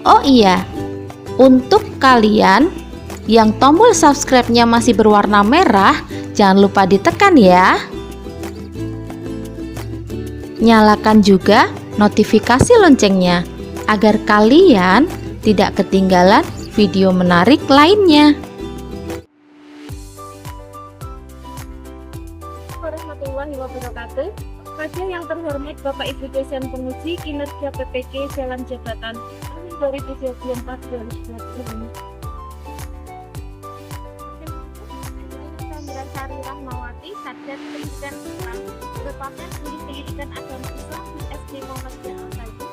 Oh iya, untuk kalian yang tombol subscribe-nya masih berwarna merah, jangan lupa ditekan ya. Nyalakan juga notifikasi loncengnya agar kalian tidak ketinggalan video menarik lainnya. Warahmatullahi wabarakatuh. Pada yang terhormat Bapak Ibu dosen penguji kinerja PPK Jalan Jabatan tahun 2024-2025. Saya Sari Rahmawati, Satgas Pendidikan Islam, merupakan guru pendidikan agama Islam di SD Muhammadiyah Al-Zaitun.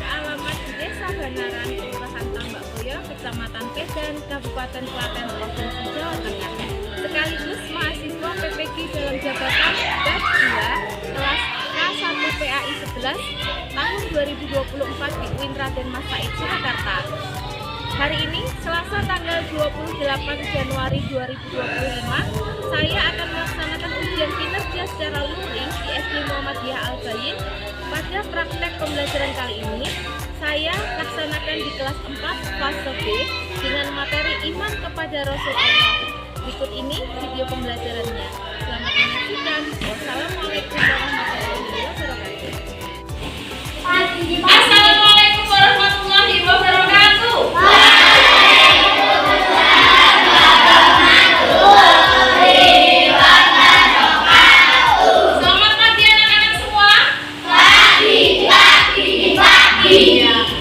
Beralamat di Desa Banaran, Kelurahan Tambakboyo, Kecamatan Kedan, Kabupaten Klaten, Provinsi Jawa Tengah. Sekaligus mahasiswa PPK Jalan Jabatan batch 2 kelas K1 PAI 11 tahun 2024 di UIN Raden Mas Said Surakarta. Hari ini, Selasa tanggal 28 Januari 2025, saya akan melaksanakan ujian kinerja secara luring di SD Muhammadiyah Al-Zaitun. Pada praktek pembelajaran kali ini, saya laksanakan di kelas 4 fase B dengan materi iman kepada Rasulullah. Berikut ini video pembelajarannya. Selamat menyaksikan. Wassalamualaikum warahmatullahi wabarakatuh. Assalamualaikum warahmatullahi wabarakatuh. Selamat pagi anak-anak semua. Pagi.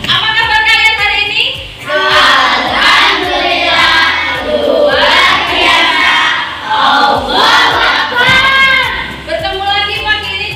Apa kabar kalian hari ini? Alhamdulillah. Luar biasa. Allahu Akbar. Bertemu lagi pagi ini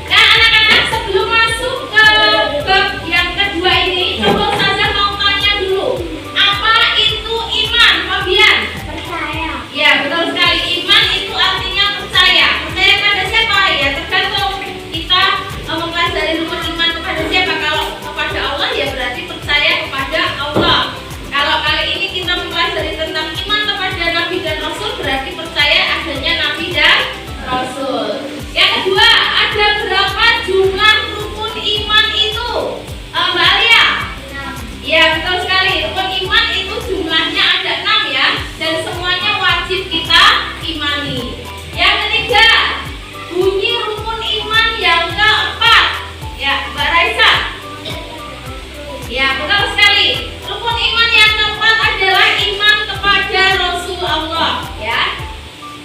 Nah, anak-anak, sebelum masuk ke bab yang kedua ini, coba saja mau tanya dulu, apa itu iman, Fabian? Percaya. Ya, betul sekali. Iman itu artinya percaya. Percaya pada siapa? Ya, tergantung kita mempelajari rukun iman kepada siapa. Kalau kepada Allah, ya berarti percaya kepada Allah. Kalau kali ini kita mempelajari tentang iman kepada Nabi dan Rasul, berarti percaya adanya Nabi dan Rasul. Yang kedua, ada berapa jumlah rukun iman itu? Mbak Alia? Ya, betul sekali. Rukun iman itu jumlahnya ada 6 ya, dan semuanya wajib kita imani. Yang ketiga, bunyi rukun iman yang keempat. Ya, Mbak Raisa. Ya, betul sekali. Rukun iman yang keempat adalah iman kepada Rasul Allah, ya.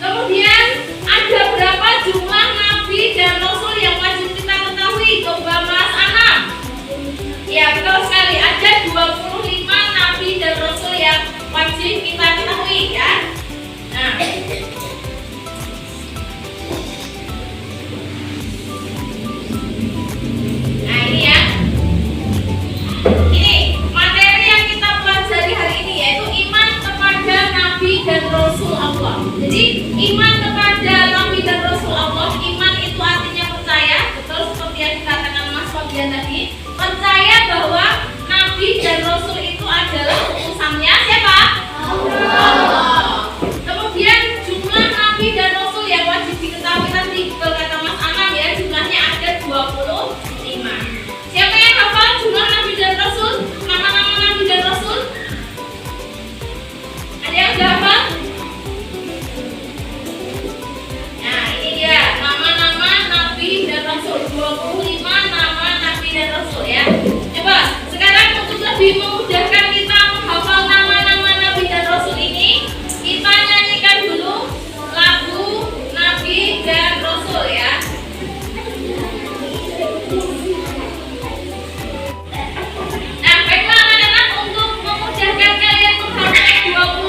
Kemudian ada berapa jumlah nabi dan rasul yang wajib kita ketahui? Coba Mas Anam. Ya, betul sekali. Ada 25 nabi dan rasul yang wajib kita ketahui, ya. Nah, ini ya. Ini materi yang kita pelajari hari ini, yaitu iman kepada nabi dan rasul Allah. Jadi iman kepada nabi dan rasul Allah, iman itu artinya percaya, betul seperti yang dikatakan Mas Fabian tadi, percaya bahwa nabi dan rasul itu adalah utusannya siapa? Allah. Kemudian jumlah nabi dan rasul yang wajib diketahui tadi, betul kata Mas Anam ya, jumlahnya ada 25. Siapa yang hafal jumlah nabi dan rasul? Nama-nama nabi dan rasul? Ada yang sudah hafal? Nah, ini dia nama-nama nabi dan rasul. 25 nama nabi dan rasul ya. Coba sekarang untuk lebih memudahkan kita menghafal nama-nama nabi dan rasul ini, kita nyanyikan dulu lagu nabi dan rasul ya. Nah, baiklah anak-anak, untuk memudahkan kalian menghafal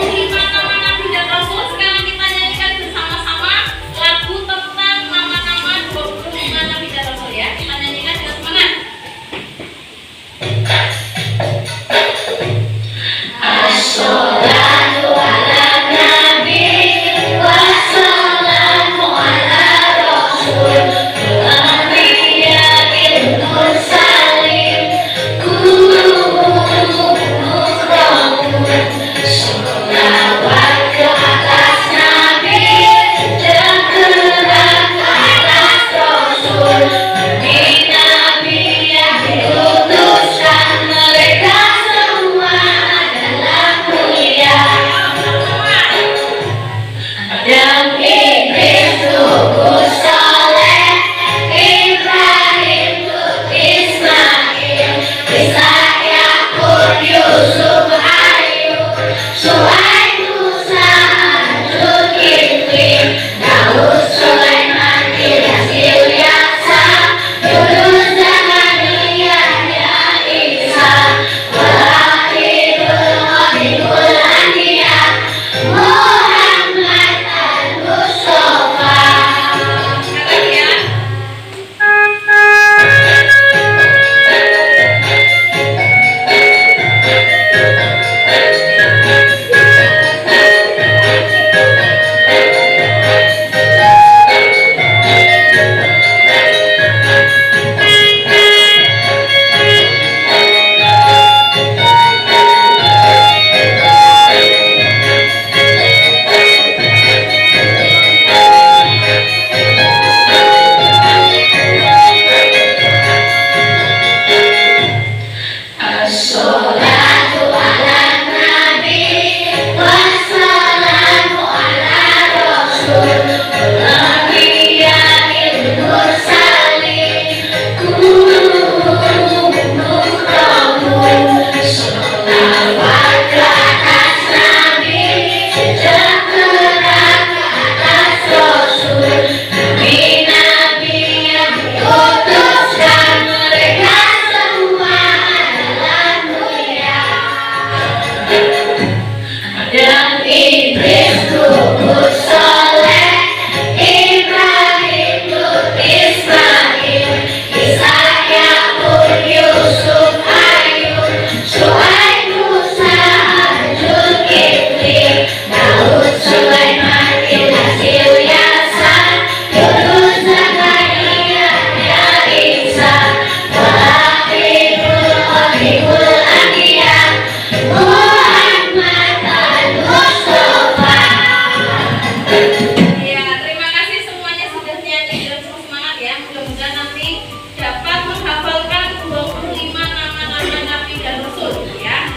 25 nama nabi dan rasul, sekarang kita nyanyikan bersama-sama lagu tentang nama-nama 25 nabi dan rasul ya. Kita nyanyikan dengan semangat. Ya, terima kasih semuanya sudah nyanyi dan terus semangat ya. Mudah-mudahan nanti dapat menghafalkan 25 nama-nama Nabi dan Rasul ya.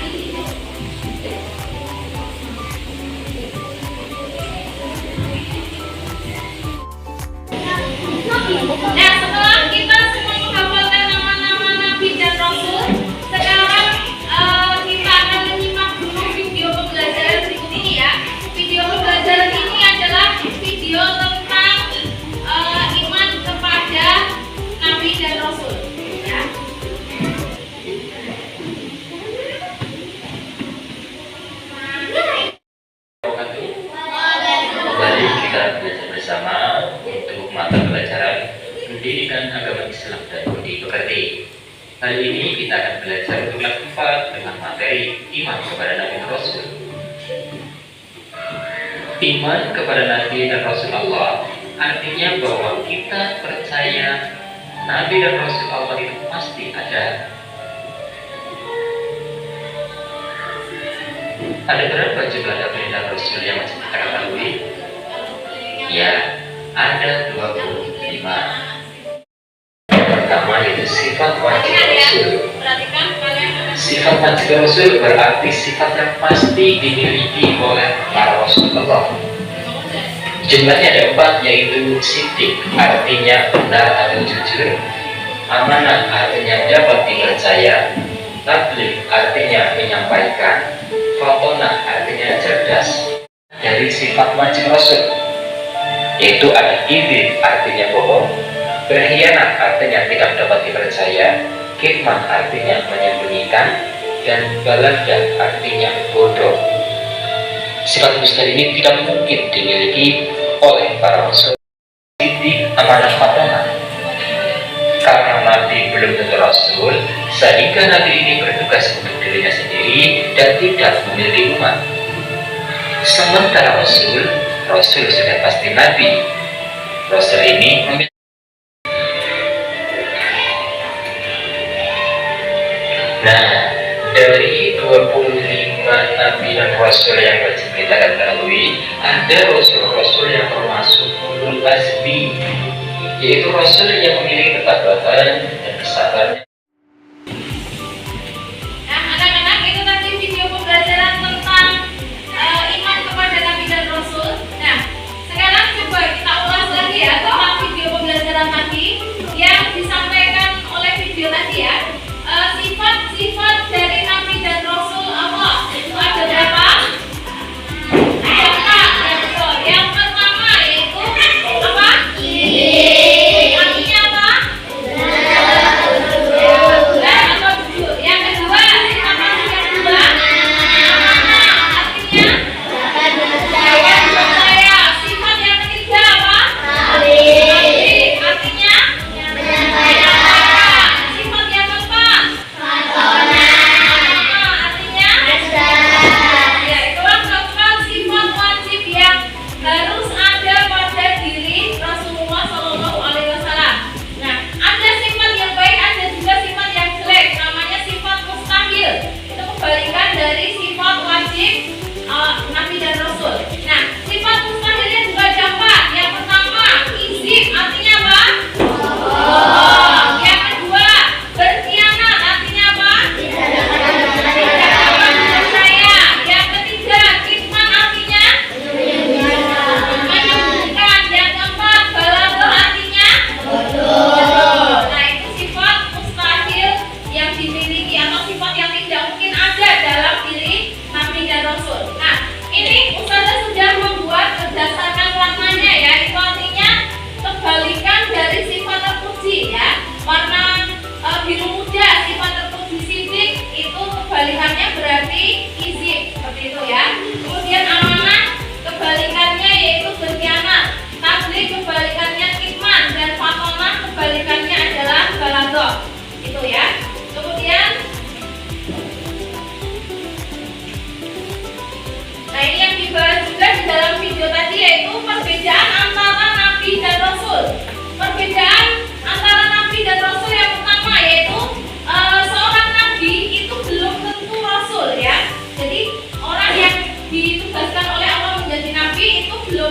Nah, setelah kita semua menghafalkan nama-nama Nabi dan Rasul, sekarang kita akan menyimak dulu video pembelajaran berikut ini ya. Video pembelajaran ini adalah video tentang iman kepada Nabi dan Rasul ya. Kembali kita belajar bersama untuk mata pelajaran Pendidikan Agama Islam dan Budi Pekerti. Kali ini kita akan belajar untuk kelas 4 dengan materi iman kepada Nabi dan Rasul. Iman kepada Nabi dan Rasul Allah artinya bahwa kita percaya Nabi dan Rasul Allah itu pasti ada. Ada berapa jumlah Nabi dan Rasul yang masih kita ketahui? Ya, ada 25. Yang pertama yaitu sifat wajib Rasul. Sifat wajib Rasul berarti sifat yang pasti dimiliki oleh para Rasulullah. Jumlahnya ada 4, yaitu siddiq artinya benar atau jujur, amanah artinya dapat dipercaya, tabligh artinya menyampaikan, fatonah artinya cerdas. Dari sifat wajib Rasul yaitu ada kizib artinya bohong, berkhianat artinya tidak dapat dipercaya, kitman artinya menyembunyikan, dan baladah artinya bodoh. Sifat mustahil ini tidak mungkin dimiliki oleh para rasul. Ini amanah fatonah. Karena Nabi belum tentu rasul, sehingga Nabi ini bertugas untuk dirinya sendiri dan tidak memiliki umat. Sementara Rasul sudah pasti Nabi. Rasul ini memiliki. Nah, dari 25 Nabi dan Rasul yang wajib kita ketahui, ada Rasul-Rasul yang termasuk ulul azmi, yaitu Rasul yang memiliki ketabatan dan kesabaran. Nah, anak-anak, itu tadi video pembelajaran tentang iman kepada Nabi dan Rasul. Nah, sekarang coba kita ulas lagi ya tentang video pembelajaran tadi yang disampaikan oleh video tadi ya. Sifat-sifat dari Nabi dan Rasul Allah itu ada berapa? Ada 4, ya betul. Yang pertama yaitu apa? Artinya apa?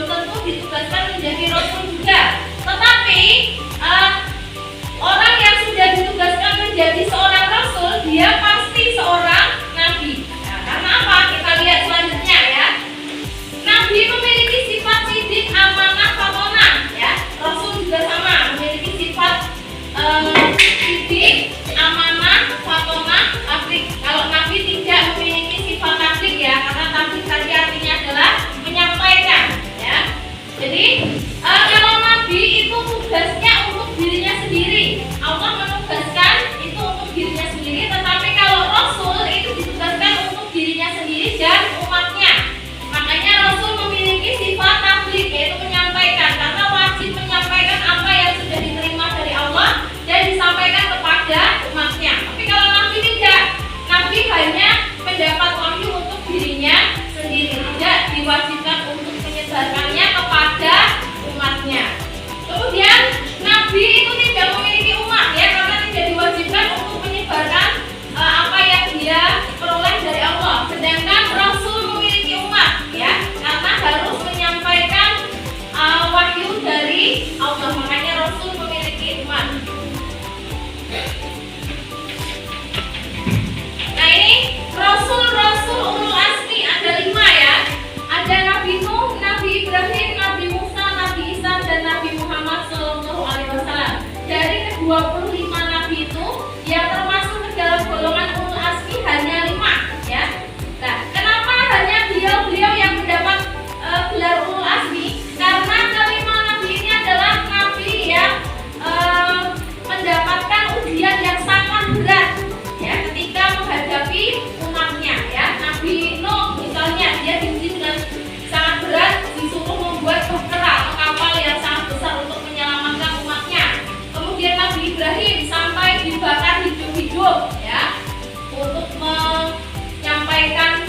tentu ditugaskan menjadi rasul juga. Tetapi orang yang sudah ditugaskan menjadi seorang rasul, dia pasti seorang nabi. Nah, karena apa? Kita lihat selanjutnya ya. Nabi memiliki sifat sidik, amanah, fatonah ya. Rasul juga sama, memiliki sifat sidik, amanah, fatonah, tablik. Kalau nabi tidak memiliki sifat tablik ya, karena tablik tadi artinya adalah menyampaikan ya. Jadi kalau nabi itu tugasnya untuk dirinya sendiri, Allah menugaskan itu untuk dirinya sendiri. Tetapi kalau rasul itu ditugaskan untuk dirinya sendiri dan umatnya. Makanya rasul memiliki sifat tablik, yaitu menyampaikan, karena wajib menyampaikan apa yang sudah diterima dari Allah dan disampaikan kepada umatnya. Tapi kalau nabi tidak, nabi hanya mendapat wahyu untuk dirinya sendiri, tidak diwajibkan untuk menyebarkannya kepada umatnya. Kemudian nabi itu tidak memiliki umat ya, karena tidak diwajibkan untuk menyebarkan apa yang dia peroleh dari Allah. Sedangkan rasul memiliki umat ya, karena harus menyampaikan wahyu dari Allah. Makanya rasul memiliki umat. Nah, ini rasul-rasul ulul azmi ada 5 ya. Ada Nabi Nuh, Nabi Ibrahim, Nabi Musa, Nabi Isa, dan Nabi Muhammad SAW. Dari ke-25 nabi itu yang termasuk ke dalam golongan ulul azmi hanya 5 ya. Nah, kenapa hanya beliau-beliau yang mendapat gelar ulul azmi? Karena kelima nabi ini adalah nabi yang mendapatkan ujian yang sangat berat ya ketika menghadapi umatnya ya. Nabi Nuh misalnya, dia diuji dengan sangat berat, disuruh membuat bahtera, kapal yang sangat besar untuk menyelamatkan umatnya. Kemudian Nabi Ibrahim sampai dibakar hidup-hidup ya, untuk menyampaikan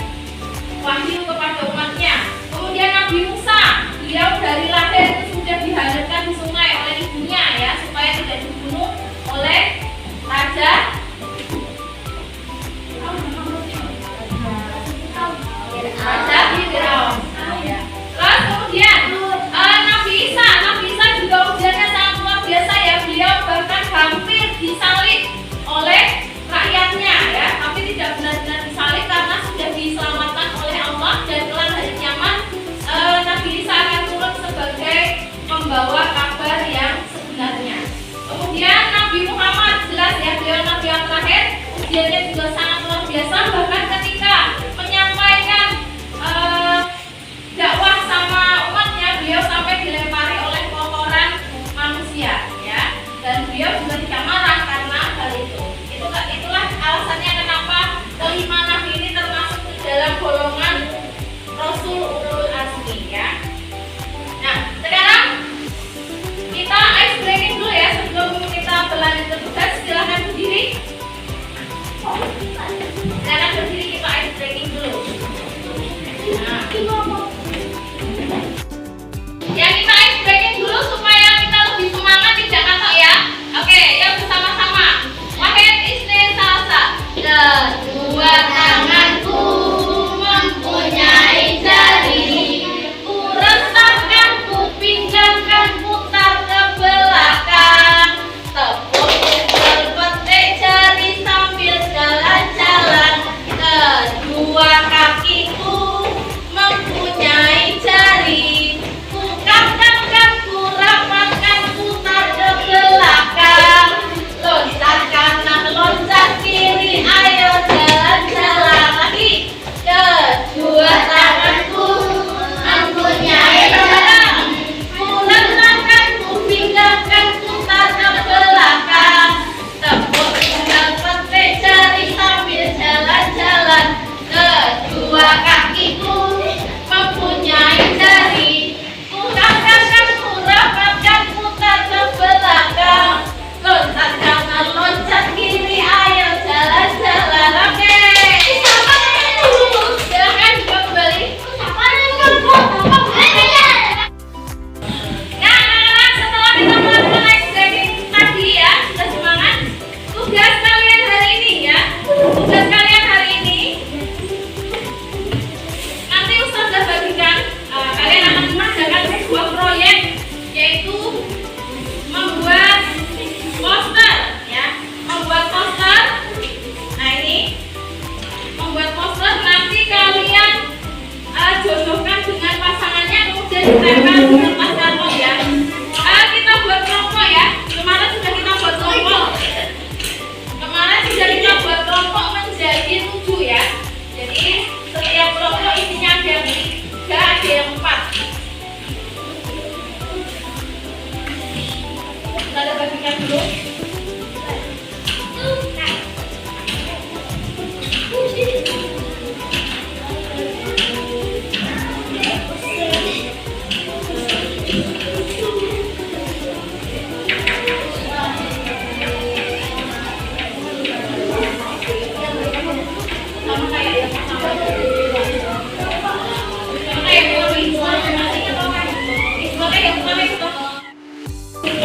wahyu kepada umatnya. Kemudian Nabi Musa, beliau dari lahir itu sudah dihanyutkan di sungai oleh ibunya ya, supaya tidak dibunuh oleh raja Firaun. Terus kemudian Nabi Isa juga ujiannya sangat luar biasa ya. Beliau bahkan hampir disalib oleh rakyatnya ya, tapi tidak benar-benar disalib karena sudah diselamatkan oleh Allah, dan kelak hari kiamat Nabi Isa akan turun sebagai membawa kabar yang sebenarnya. Kemudian Nabi Muhammad, jelas ya, beliau nabi yang terakhir, ujiannya juga sangat luar biasa. Bahkan ketika menyampaikan dakwah sama umatnya, beliau sampai dilempari oleh kotoran manusia ya, dan beliau juga tidak marah karena hal itu. Itulah alasannya kenapa kelima nabi ini termasuk di dalam golongan rasul ulul azmi ya. Nah, sekarang kita ice breaking dulu ya sebelum kita berlanjut ke tugas. Silahkan berdiri. Silahkan berdiri, kita ice breaking dulu. Nah, ya kita ice breaking dulu supaya kita lebih semangat, tidak kapok ya. Oke, yang bersama-sama. Wahid isnin salasa. Kedua tanganku mempunyai jari, ku rentangkan, ku pindahkan, putar ke belakang, tepuk berpetik jari.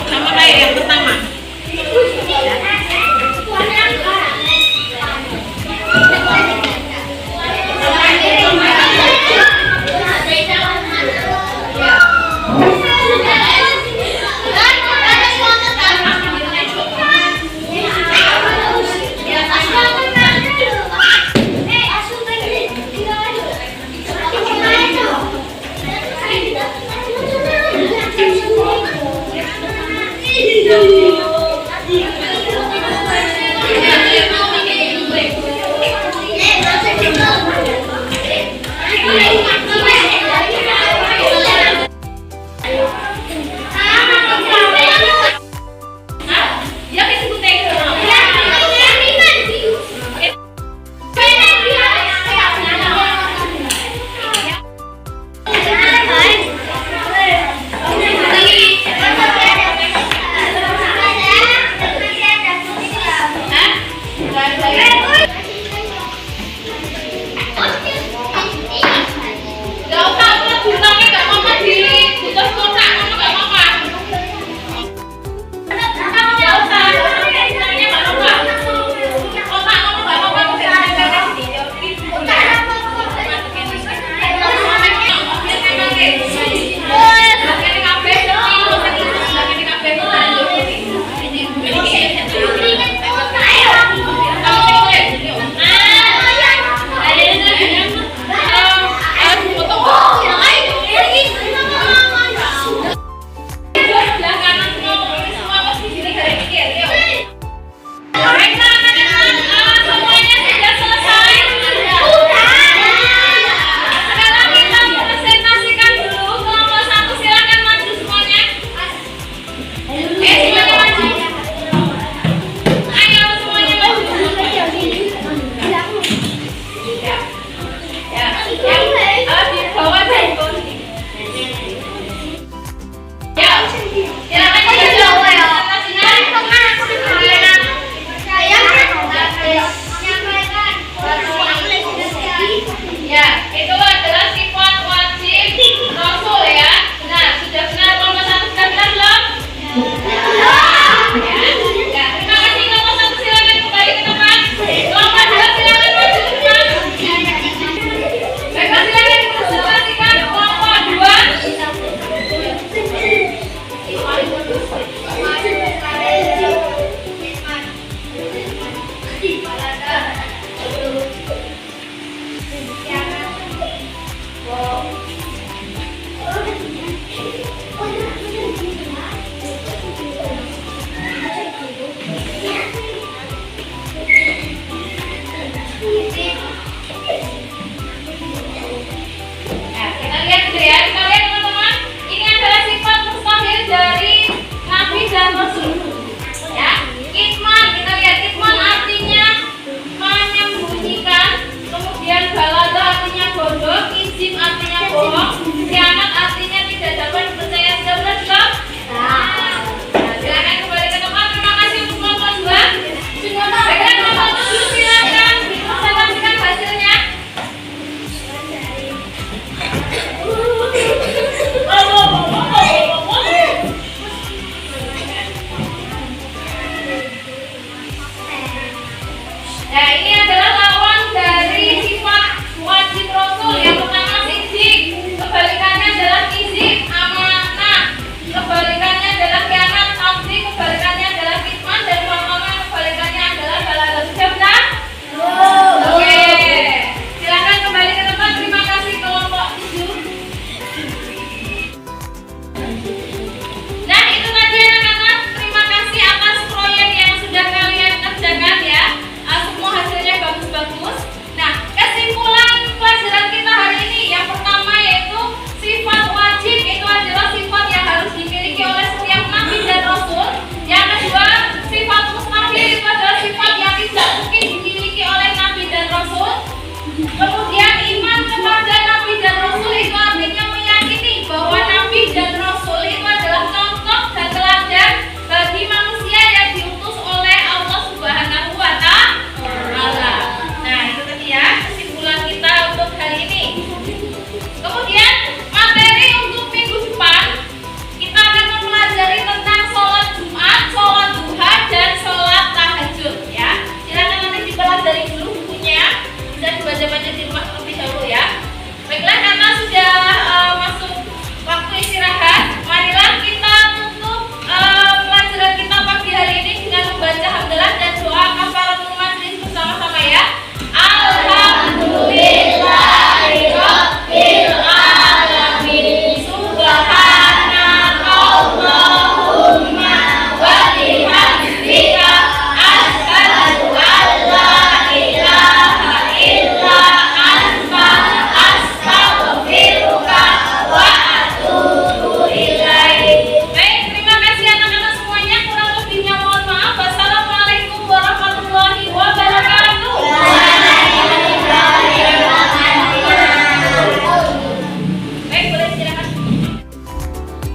Sama kayak yang pertama. Thank you.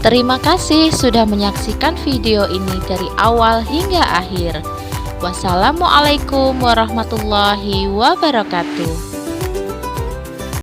Terima kasih sudah menyaksikan video ini dari awal hingga akhir. Wassalamualaikum warahmatullahi wabarakatuh.